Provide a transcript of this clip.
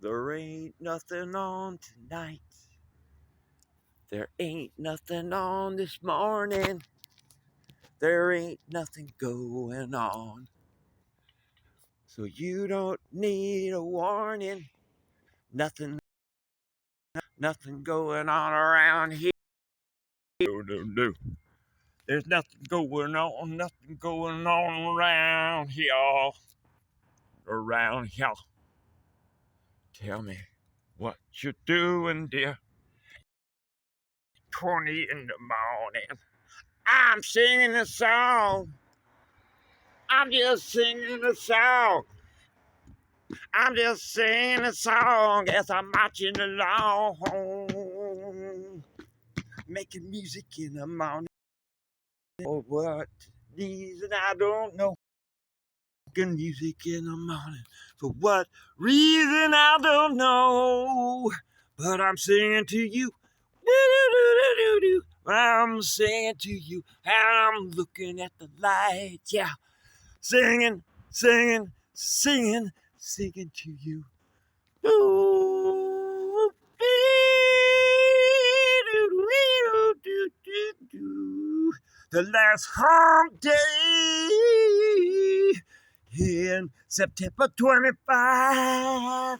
There ain't nothing on tonight. There ain't nothing on this morning. There ain't nothing going on. So you don't need a warning. Nothing going on around here. No. There's nothing going on around here. Around here. Tell me what you're doing, dear. 20 in the morning. I'm singing a song. I'm just singing a song. I'm just singing a song as I'm marching along. Making music in the morning. For what reason, I don't know. Making music in the morning. For what reason, I don't know. But I'm singing to you. I'm singing to you. And I'm looking at the lights. Yeah. Singing to you. The last hump day in September 25.